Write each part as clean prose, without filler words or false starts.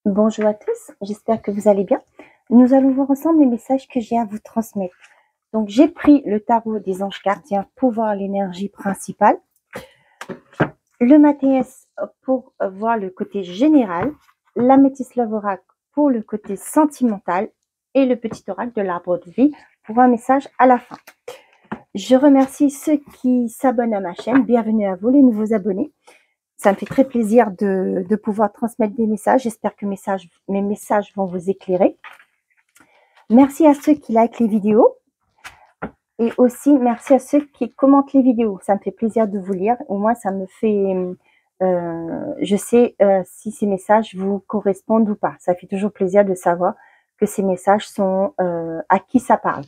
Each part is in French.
Bonjour à tous, j'espère que vous allez bien. Nous allons voir ensemble les messages que j'ai à vous transmettre. Donc, j'ai pris le tarot des anges gardiens pour voir l'énergie principale, le Mathias pour voir le côté général, l'améthyste Love Oracle pour le côté sentimental et le petit oracle de l'arbre de vie pour un message à la fin. Je remercie ceux qui s'abonnent à ma chaîne. Bienvenue à vous les nouveaux abonnés. Ça me fait très plaisir de pouvoir transmettre des messages. J'espère que mes messages vont vous éclairer. Merci à ceux qui likent les vidéos et aussi merci à ceux qui commentent les vidéos. Ça me fait plaisir de vous lire. Au moins, ça me fait... je sais si ces messages vous correspondent ou pas. Ça fait toujours plaisir de savoir que ces messages sont à qui ça parle.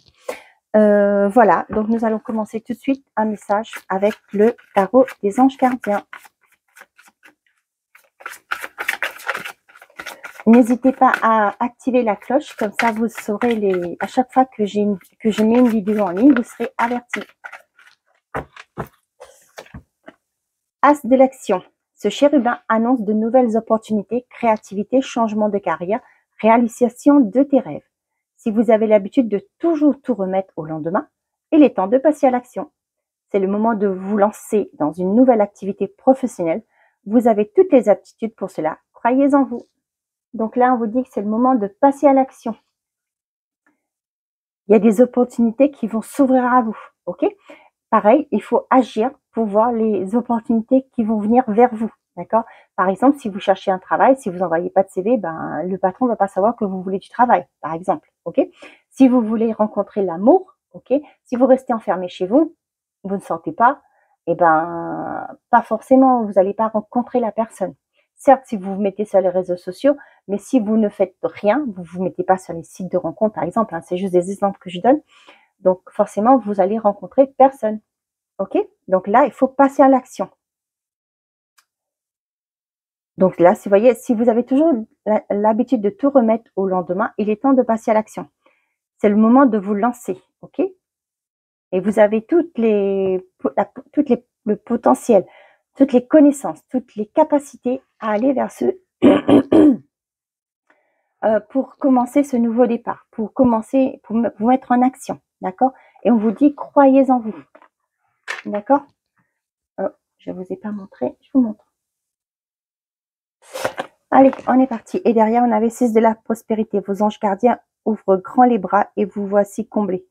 Voilà, donc nous allons commencer tout de suite un message avec le tarot des anges gardiens. N'hésitez pas à activer la cloche, comme ça vous saurez à chaque fois que je mets une vidéo en ligne, vous serez avertis. As de l'action. Ce chérubin annonce de nouvelles opportunités, créativité, changement de carrière, réalisation de tes rêves. Si vous avez l'habitude de toujours tout remettre au lendemain, il est temps de passer à l'action. C'est le moment de vous lancer dans une nouvelle activité professionnelle. Vous avez toutes les aptitudes pour cela. Croyez en vous. Donc là, on vous dit que c'est le moment de passer à l'action. Il y a des opportunités qui vont s'ouvrir à vous. Ok? Pareil, il faut agir pour voir les opportunités qui vont venir vers vous. D'accord? Par exemple, si vous cherchez un travail, si vous n'envoyez pas de CV, ben, le patron ne va pas savoir que vous voulez du travail, par exemple. Ok? Si vous voulez rencontrer l'amour, ok? Si vous restez enfermé chez vous, vous ne sortez pas, eh ben, pas forcément, vous n'allez pas rencontrer la personne. Certes, si vous vous mettez sur les réseaux sociaux, mais si vous ne faites rien, vous vous mettez pas sur les sites de rencontres, par exemple, hein, c'est juste des exemples que je donne. Donc, forcément, vous allez rencontrer personne. Ok? Donc là, il faut passer à l'action. Donc là, si vous voyez, si vous avez toujours l'habitude de tout remettre au lendemain, il est temps de passer à l'action. C'est le moment de vous lancer. Ok? Et vous avez le potentiel, toutes les connaissances, toutes les capacités à aller vers ce pour commencer ce nouveau départ, pour vous mettre en action, d'accord? Et on vous dit, croyez en vous, d'accord? Je vous ai pas montré, je vous montre. Allez, on est parti. Et derrière, on avait 6 de la prospérité. Vos anges gardiens ouvrent grand les bras et vous voici comblés.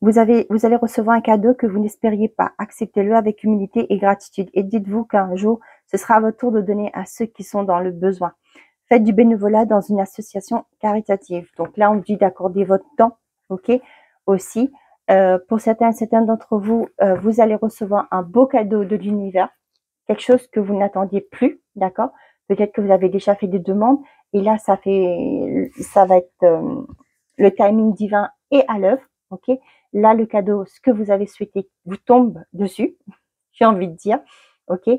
Vous allez recevoir un cadeau que vous n'espériez pas. Acceptez-le avec humilité et gratitude. Et dites-vous qu'un jour, ce sera à votre tour de donner à ceux qui sont dans le besoin. Faites du bénévolat dans une association caritative. Donc là, on dit d'accorder votre temps, ok, aussi. Pour certains d'entre vous, vous allez recevoir un beau cadeau de l'univers, quelque chose que vous n'attendiez plus, d'accord? Peut-être que vous avez déjà fait des demandes et là, ça va être le timing divin est à l'œuvre, ok? Là, le cadeau, ce que vous avez souhaité, vous tombe dessus, j'ai envie de dire, ok?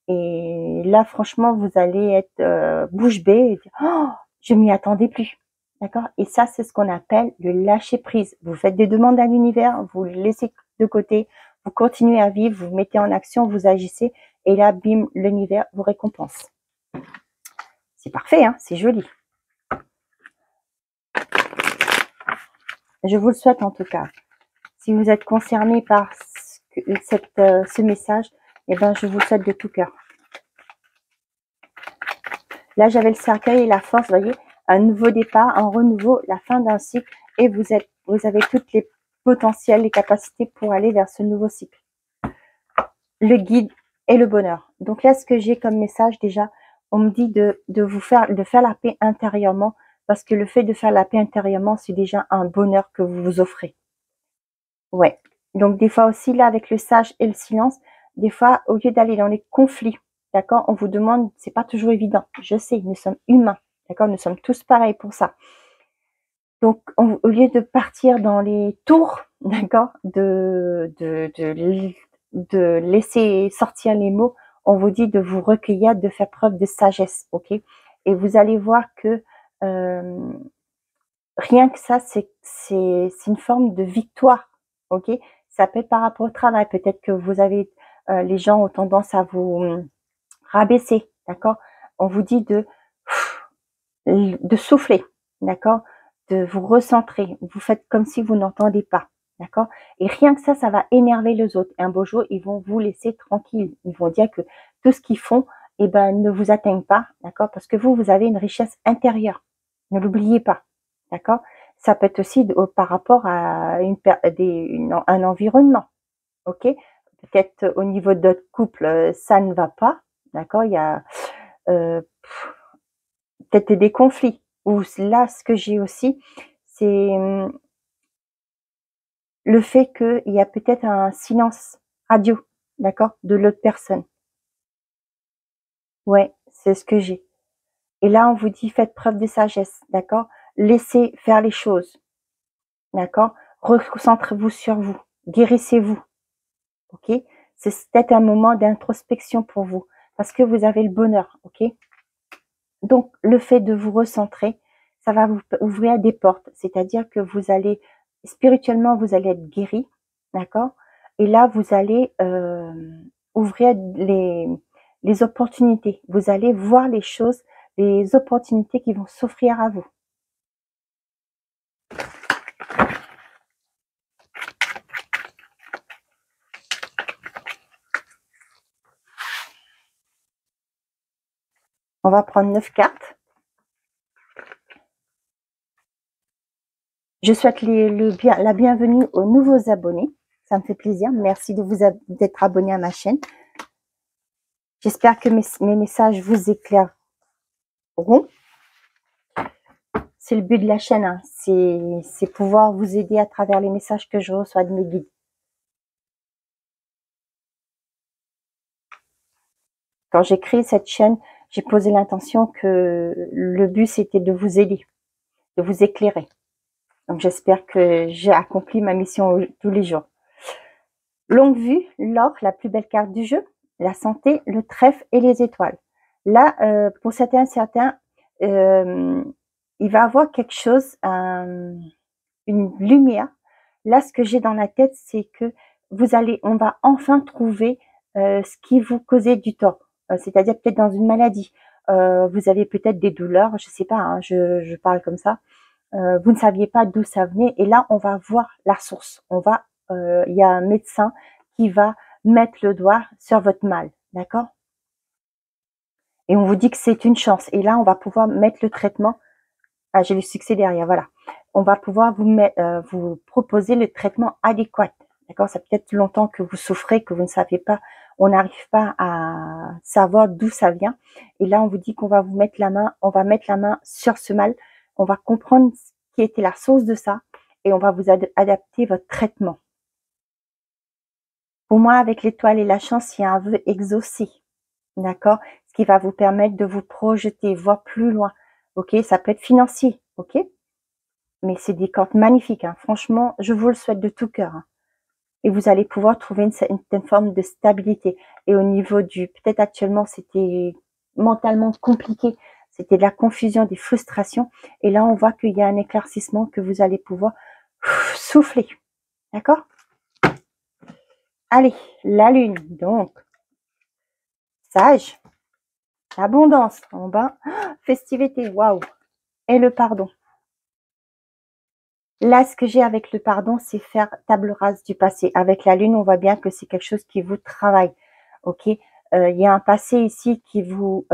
Et là, franchement, vous allez être bouche bée et dire, oh, je m'y attendais plus, d'accord? Et ça, c'est ce qu'on appelle le lâcher prise. Vous faites des demandes à l'univers, vous le laissez de côté, vous continuez à vivre, vous mettez en action, vous agissez, et là, bim, l'univers vous récompense. C'est parfait, hein? C'est joli. Je vous le souhaite en tout cas. Si vous êtes concerné par ce message, eh ben, je vous le souhaite de tout cœur. Là, j'avais le cercueil et la force, vous voyez, un nouveau départ, un renouveau, la fin d'un cycle, et vous avez toutes les potentiels, les capacités pour aller vers ce nouveau cycle. Le guide et le bonheur. Donc là, ce que j'ai comme message déjà, on me dit de faire la paix intérieurement, parce que le fait de faire la paix intérieurement, c'est déjà un bonheur que vous vous offrez. Ouais. Donc des fois aussi, là, avec le sage et le silence, des fois, au lieu d'aller dans les conflits, d'accord, on vous demande, c'est pas toujours évident. Je sais, nous sommes humains, d'accord, nous sommes tous pareils pour ça. Donc, au lieu de partir dans les tours, d'accord, de laisser sortir les mots, on vous dit de vous recueillir, de faire preuve de sagesse, ok? Et vous allez voir que rien que ça, c'est une forme de victoire, ok? Ça peut être par rapport au travail, peut-être que vous avez, les gens ont tendance à vous rabaisser, d'accord? on vous dit de souffler, d'accord? De vous recentrer. Vous faites comme si vous n'entendez pas, d'accord? Et rien que ça va énerver les autres. Un beau jour, ils vont vous laisser tranquille. Ils vont dire que tout ce qu'ils font, eh ben, ne vous atteigne pas, d'accord? Parce que vous avez une richesse intérieure. Ne l'oubliez pas, d'accord? Ça peut être aussi par rapport à un environnement, ok? Peut-être au niveau de votre couple, ça ne va pas, d'accord? Il y a peut-être des conflits. Ou là, ce que j'ai aussi, c'est le fait qu'il y a peut-être un silence radio, d'accord, de l'autre personne. Ouais, c'est ce que j'ai. Et là, on vous dit, faites preuve de sagesse, d'accord? Laissez faire les choses, d'accord? Recentrez-vous sur vous, guérissez-vous, ok? C'est peut-être un moment d'introspection pour vous, parce que vous avez le bonheur, ok? Donc, le fait de vous recentrer, ça va vous ouvrir des portes, c'est-à-dire que vous allez, spirituellement, vous allez être guéri, d'accord? Et là, vous allez ouvrir les opportunités. Vous allez voir les choses, les opportunités qui vont s'offrir à vous. On va prendre 9 cartes. Je souhaite la bienvenue aux nouveaux abonnés. Ça me fait plaisir. Merci d'être abonné à ma chaîne. J'espère que mes messages vous éclaireront. C'est le but de la chaîne. Hein. C'est pouvoir vous aider à travers les messages que je reçois de mes guides. Quand j'ai créé cette chaîne, j'ai posé l'intention que le but, c'était de vous aider, de vous éclairer. Donc, j'espère que j'ai accompli ma mission tous les jours. Longue vue, l'or, la plus belle carte du jeu, la santé, le trèfle et les étoiles. Là, pour certains, il va avoir quelque chose, une lumière. Là, ce que j'ai dans la tête, c'est que on va enfin trouver ce qui vous causait du tort. C'est-à-dire peut-être dans une maladie. Vous avez peut-être des douleurs, je sais pas, hein, je parle comme ça. Vous ne saviez pas d'où ça venait. Et là, on va voir la source. Il y a un médecin qui va mettre le doigt sur votre mal, d'accord? Et on vous dit que c'est une chance. Et là, on va pouvoir mettre le traitement. Ah, j'ai le succès derrière, voilà. On va pouvoir vous proposer le traitement adéquat, d'accord? Ça peut être longtemps que vous souffrez, que vous ne savez pas, on n'arrive pas à savoir d'où ça vient. Et là, on vous dit qu'on va vous mettre la main, on va mettre la main sur ce mal, on va comprendre ce qui était la source de ça et on va vous adapter votre traitement. Pour moi, avec l'étoile et la chance, il y a un vœu exaucé, d'accord? Ce qui va vous permettre de vous projeter, voir plus loin, ok? Ça peut être financier, ok? Mais c'est des cartes magnifiques, hein. Franchement, je vous le souhaite de tout cœur. Hein. Et vous allez pouvoir trouver une certaine forme de stabilité. Et au niveau peut-être actuellement, c'était mentalement compliqué, c'était de la confusion, des frustrations. Et là, on voit qu'il y a un éclaircissement que vous allez pouvoir souffler, d'accord? Allez, la lune, donc, sage, abondance, en bas, festivité, waouh, et le pardon. Là, ce que j'ai avec le pardon, c'est faire table rase du passé. Avec la lune, on voit bien que c'est quelque chose qui vous travaille, ok? Il y a un passé ici qui vous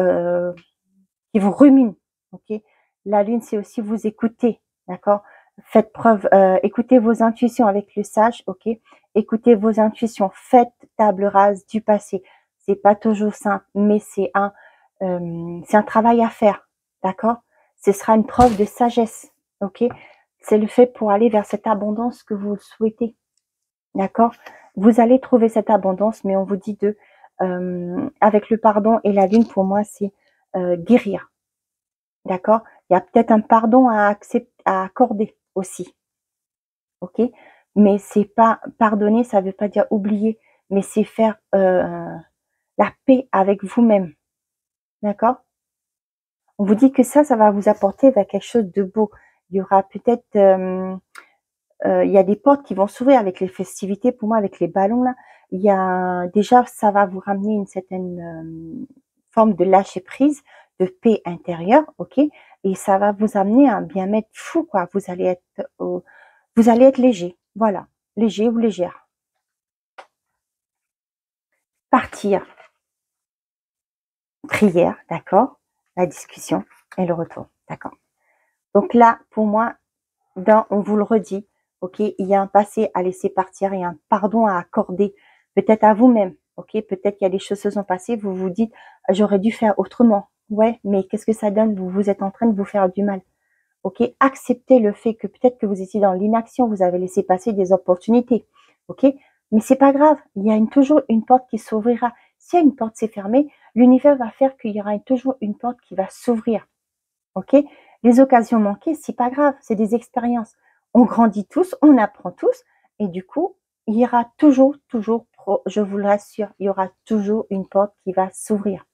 rumine, ok? La lune, c'est aussi vous écouter, d'accord? Faites preuve, écoutez vos intuitions avec le sage, ok? Écoutez vos intuitions, faites table rase du passé. C'est pas toujours simple, mais c'est un travail à faire, d'accord? Ce sera une preuve de sagesse, ok? C'est le fait pour aller vers cette abondance que vous souhaitez, d'accord? Vous allez trouver cette abondance, mais on vous dit avec le pardon et la lune, pour moi, c'est guérir, d'accord? Il y a peut-être un pardon à accorder aussi, ok? Mais c'est pas pardonner, ça veut pas dire oublier, mais c'est faire la paix avec vous-même, d'accord? On vous dit que ça va vous apporter vers quelque chose de beau. Il y aura peut-être, il y a des portes qui vont s'ouvrir avec les festivités. Pour moi, avec les ballons là, déjà, ça va vous ramener une certaine forme de lâcher prise, de paix intérieure, ok? Et ça va vous amener à un bien-être fou, quoi. Vous allez être léger, voilà, léger ou légère. Partir, prière, d'accord? La discussion et le retour, d'accord? Donc là, pour moi, on vous le redit, ok? Il y a un passé à laisser partir, il y a un pardon à accorder, peut-être à vous-même, ok? Peut-être qu'il y a des choses qui se sont passées, vous vous dites, j'aurais dû faire autrement. Ouais, mais qu'est-ce que ça donne? Vous êtes en train de vous faire du mal. Ok, acceptez le fait que peut-être que vous étiez dans l'inaction, vous avez laissé passer des opportunités. Ok, mais c'est pas grave, il y a toujours une porte qui s'ouvrira. Si une porte s'est fermée, l'univers va faire qu'il y aura toujours une porte qui va s'ouvrir. Ok, les occasions manquées, c'est pas grave, c'est des expériences. On grandit tous, on apprend tous, et du coup, il y aura toujours, je vous le rassure, il y aura toujours une porte qui va s'ouvrir.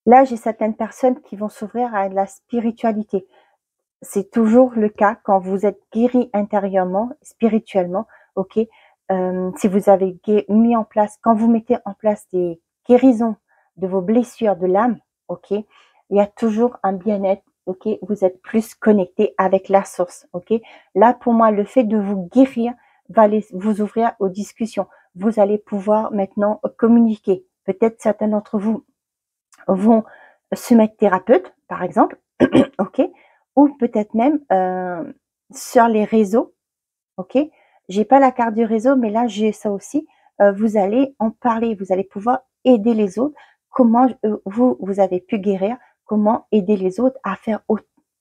Là, j'ai certaines personnes qui vont s'ouvrir à la spiritualité. C'est toujours le cas quand vous êtes guéri intérieurement, spirituellement, ok. Si vous avez mis en place, quand vous mettez en place des guérisons de vos blessures de l'âme, ok, il y a toujours un bien-être, ok. Vous êtes plus connecté avec la source, ok. Là, pour moi, le fait de vous guérir va vous ouvrir aux discussions. Vous allez pouvoir maintenant communiquer. Peut-être certains d'entre vous vont se mettre thérapeute, par exemple, ok, ou peut-être même sur les réseaux, ok. J'ai pas la carte du réseau, mais là j'ai ça aussi. Vous allez en parler, vous allez pouvoir aider les autres. Comment vous avez pu guérir, comment aider les autres à faire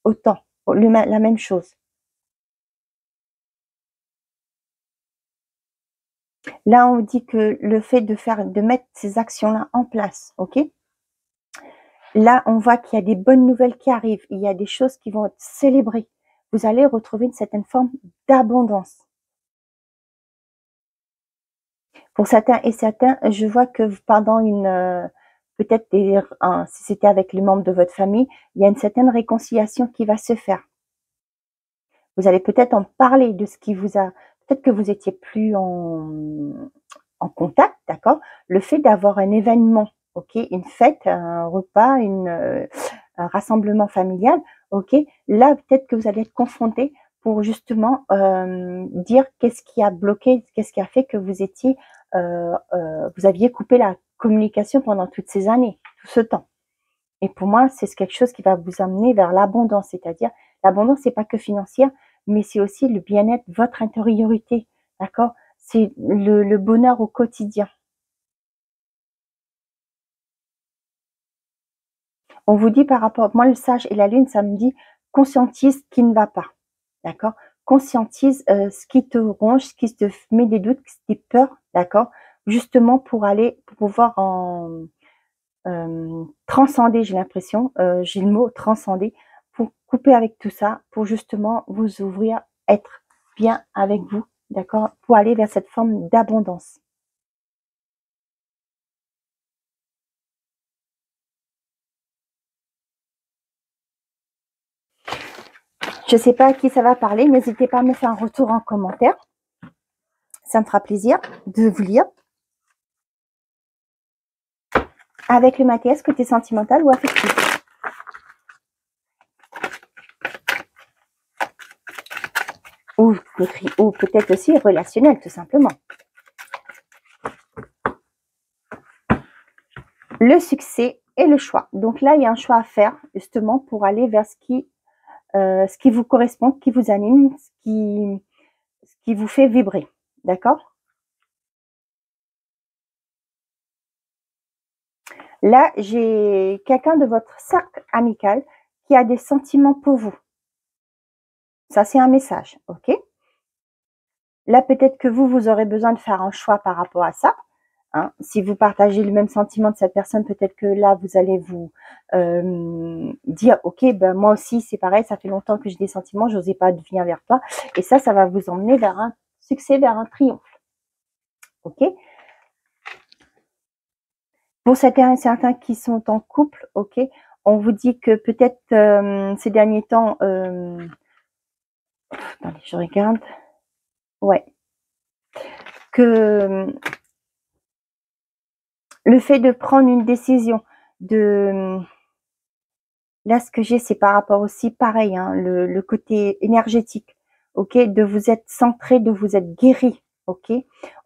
autant, la même chose. Là, on dit que le fait de mettre ces actions-là en place, ok. Là, on voit qu'il y a des bonnes nouvelles qui arrivent. Il y a des choses qui vont être célébrées. Vous allez retrouver une certaine forme d'abondance. Pour certains et certains, je vois que pendant peut-être si c'était avec les membres de votre famille, il y a une certaine réconciliation qui va se faire. Vous allez peut-être en parler de ce qui vous a, peut-être que vous étiez plus en contact, d'accord? Le fait d'avoir un événement, ok, une fête, un repas, un rassemblement familial, ok, là peut-être que vous allez être confronté pour justement dire qu'est-ce qui a bloqué, qu'est-ce qui a fait que vous aviez coupé la communication pendant toutes ces années, tout ce temps. Et pour moi, c'est quelque chose qui va vous amener vers l'abondance, c'est-à-dire l'abondance, c'est pas que financière, mais c'est aussi le bien-être, votre intériorité, d'accord? C'est le bonheur au quotidien. On vous dit par rapport, moi le sage et la lune, ça me dit conscientise ce qui ne va pas, d'accord? Conscientise ce qui te ronge, ce qui te met des doutes, des peurs, d'accord? Justement pour pouvoir transcender, j'ai l'impression, j'ai le mot transcender, pour couper avec tout ça, pour justement vous ouvrir, être bien avec vous, d'accord? Pour aller vers cette forme d'abondance. Je ne sais pas à qui ça va parler, n'hésitez pas à me faire un retour en commentaire. Ça me fera plaisir de vous lire. Avec le Mathias, côté sentimental ou affectif. Ou peut-être aussi relationnel, tout simplement. Le succès et le choix. Donc là, il y a un choix à faire, justement, pour aller vers ce qui vous correspond, qui vous anime, ce qui vous fait vibrer. D'accord? Là, j'ai quelqu'un de votre cercle amical qui a des sentiments pour vous. Ça, c'est un message, ok? Là, peut-être que vous aurez besoin de faire un choix par rapport à ça. Hein. Si vous partagez le même sentiment de cette personne, peut-être que là, vous allez vous dire, ok, ben moi aussi, c'est pareil, ça fait longtemps que j'ai des sentiments, j'osais pas venir vers toi. Et ça va vous emmener vers un succès, vers un triomphe. Ok? Pour certains et certains qui sont en couple, ok, on vous dit que peut-être ces derniers temps, attendez, je regarde, ouais, que le fait de prendre une décision, de là ce que j'ai c'est par rapport aussi pareil, hein, le côté énergétique, ok, de vous être centré, de vous être guéri, ok.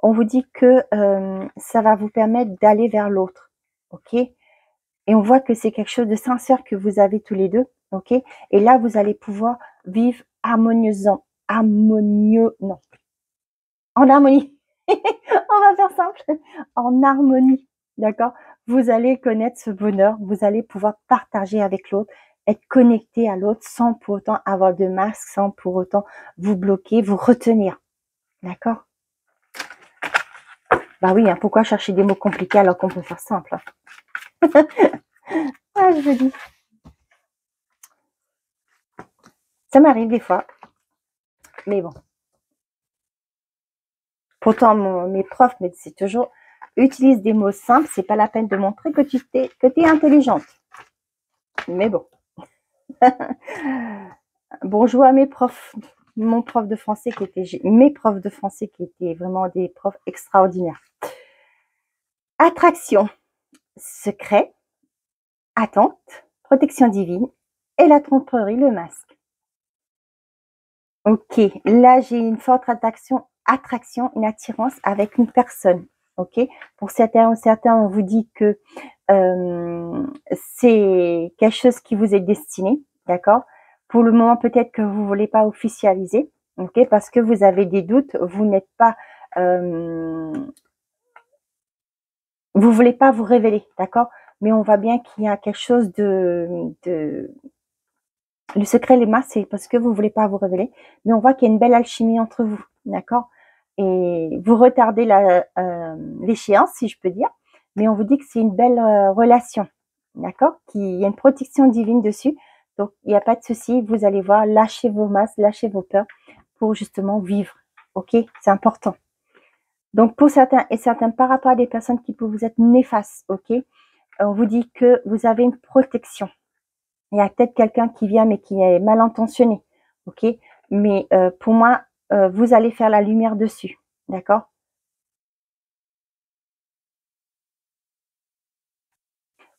On vous dit que ça va vous permettre d'aller vers l'autre, ok. Et on voit que c'est quelque chose de sincère que vous avez tous les deux, ok. Et là vous allez pouvoir vivre harmonieusement, non, en harmonie. On va faire simple, en harmonie, d'accord. Vous allez connaître ce bonheur, vous allez pouvoir partager avec l'autre, être connecté à l'autre sans pour autant avoir de masque, sans pour autant vous bloquer, vous retenir, d'accord. Bah oui, hein, pourquoi chercher des mots compliqués alors qu'on peut faire simple. Ah, je vous dis. Ça m'arrive des fois, mais bon. Pourtant, mes profs me disaient toujours, utilise des mots simples, c'est pas la peine de montrer que tu es intelligente. Mais bon. Bonjour à mes profs, mon prof de français qui était, mes profs de français qui étaient vraiment des profs extraordinaires. Attraction, secret, attente, protection divine et la tromperie, le masque. Ok, là j'ai une forte attraction, une attirance avec une personne. Ok, pour certains, on vous dit que c'est quelque chose qui vous est destiné, d'accord. Pour le moment, peut-être que vous voulez pas officialiser, ok, parce que vous avez des doutes, vous n'êtes pas, vous voulez pas vous révéler, d'accord. Mais on voit bien qu'il y a quelque chose le secret, les masques, c'est parce que vous voulez pas vous révéler, mais on voit qu'il y a une belle alchimie entre vous, d'accord. Et vous retardez l'échéance, si je peux dire, mais on vous dit que c'est une belle relation, d'accord, qu'il y a une protection divine dessus, donc il n'y a pas de souci, vous allez voir, lâchez vos masques, lâchez vos peurs pour justement vivre, ok, c'est important. Donc pour certains et certaines, par rapport à des personnes qui peuvent vous être néfastes, ok, on vous dit que vous avez une protection. Il y a peut-être quelqu'un qui vient mais qui est mal intentionné, ok, mais pour moi, vous allez faire la lumière dessus, d'accord.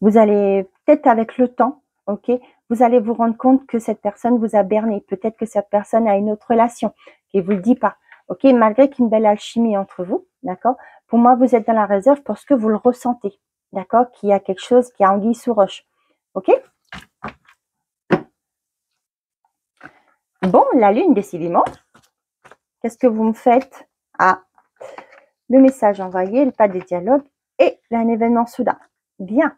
Vous allez peut-être avec le temps, ok, vous allez vous rendre compte que cette personne vous a berné. Peut-être que cette personne a une autre relation et vous le dit pas, ok, malgré qu'il y ait une belle alchimie entre vous, d'accord. Pour moi, vous êtes dans la réserve parce que vous le ressentez, d'accord, qu'il y a quelque chose qui a anguille sous roche, ok. Bon, la lune, décidément. Qu'est-ce que vous me faites? Ah, le message envoyé, le pas de dialogue et un événement soudain. Bien.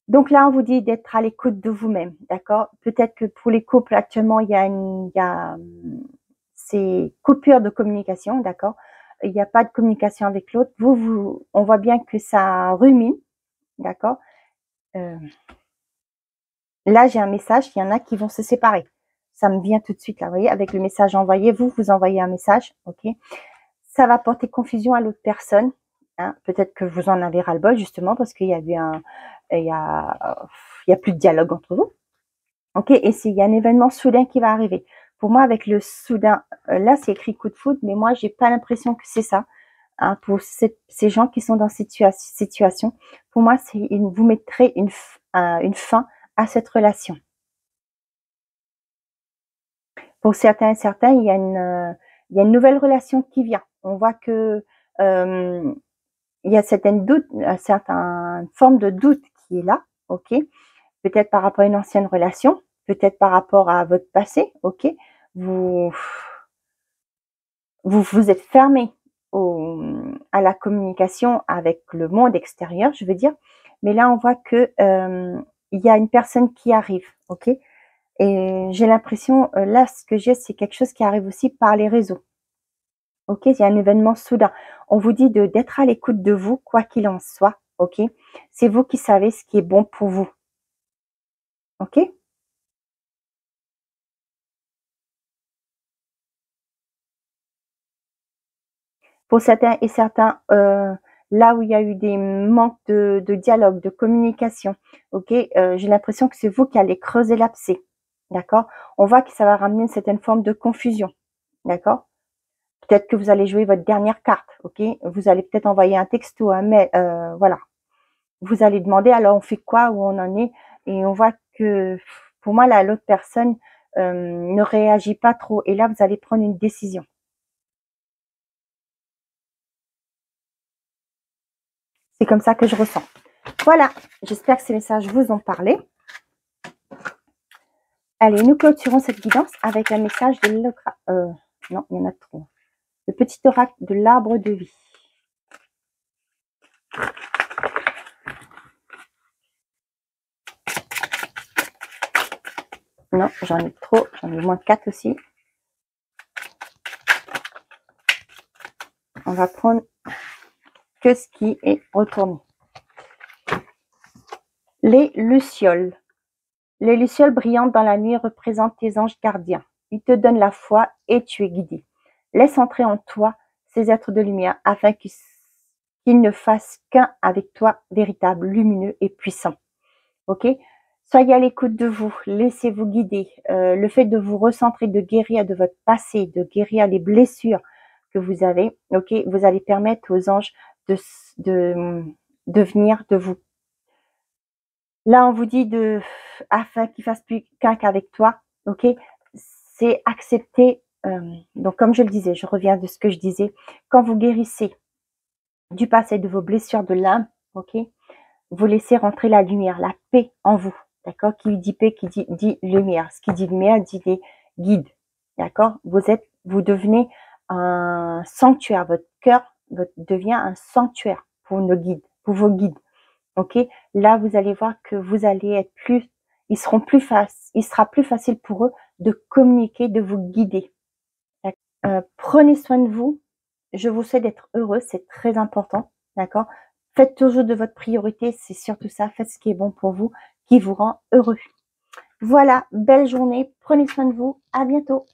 Donc là, on vous dit d'être à l'écoute de vous-même, d'accord. Peut-être que pour les couples actuellement, il y a ces coupures de communication, d'accord. Il n'y a pas de communication avec l'autre. On voit bien que ça rumine, d'accord. Là, j'ai un message. Il y en a qui vont se séparer. Ça me vient tout de suite là, vous voyez, avec le message envoyé. Vous envoyez un message, ok. Ça va porter confusion à l'autre personne. Hein. Peut-être que vous en avez ras-le-bol justement parce qu'il y a eu il y a plus de dialogue entre vous. Ok, et il y a un événement soudain qui va arriver. Pour moi, avec le soudain, là c'est écrit coup de foudre, mais moi j'ai pas l'impression que c'est ça. Hein, pour ces gens qui sont dans cette situation, pour moi vous mettrez une fin à cette relation. Pour certains et certains, il y a une nouvelle relation qui vient. On voit que il y a certaine forme de doute qui est là, ok. Peut-être par rapport à une ancienne relation, peut-être par rapport à votre passé, ok. Vous êtes fermé à la communication avec le monde extérieur, je veux dire. Mais là, on voit que il y a une personne qui arrive, ok. Et j'ai l'impression, là, ce que j'ai, c'est quelque chose qui arrive aussi par les réseaux. Ok, il y a un événement soudain. On vous dit d'être à l'écoute de vous, quoi qu'il en soit. Ok, c'est vous qui savez ce qui est bon pour vous. Ok. Pour certains et certains, là où il y a eu des manques de dialogue, de communication, ok, j'ai l'impression que c'est vous qui allez creuser l'abcès. D'accord. On voit que ça va ramener une certaine forme de confusion. D'accord. Peut-être que vous allez jouer votre dernière carte, ok. Vous allez peut-être envoyer un texto, un mail, voilà. vous allez demander alors on fait quoi, où on en est, et on voit que pour moi là l'autre personne ne réagit pas trop, et là vous allez prendre une décision. C'est comme ça que je ressens. Voilà, j'espère que ces messages vous ont parlé. Allez, nous clôturons cette guidance avec un message de non, il y en a trop. Le petit oracle de l'arbre de vie. Non, j'en ai trop, j'en ai moins 4 aussi. On va prendre que ce qui est retourné. Les lucioles. Les lucioles brillantes dans la nuit représentent tes anges gardiens. Ils te donnent la foi et tu es guidé. Laisse entrer en toi ces êtres de lumière afin qu'ils ne fassent qu'un avec toi, véritable, lumineux et puissant. Ok? Soyez à l'écoute de vous, laissez-vous guider. Le fait de vous recentrer, de guérir de votre passé, de guérir les blessures que vous avez, ok, vous allez permettre aux anges de venir, de vous. Là, on vous dit afin qu'ils fassent plus qu'un qu'avec toi, ok, c'est accepter. Donc, comme je le disais, je reviens de ce que je disais, quand vous guérissez du passé, de vos blessures de l'âme, ok, vous laissez rentrer la lumière, la paix en vous. D'accord? Qui dit paix, qui dit lumière. Ce qui dit lumière dit des guides. D'accord? Vous devenez un sanctuaire. Votre cœur devient un sanctuaire pour nos guides, pour vos guides. Ok? Là, vous allez voir que vous allez être il sera plus facile pour eux de communiquer, de vous guider. Prenez soin de vous. Je vous souhaite d'être heureux, c'est très important. D'accord? Faites toujours de votre priorité, c'est surtout ça. Faites ce qui est bon pour vous, qui vous rend heureux. Voilà, belle journée. Prenez soin de vous. À bientôt.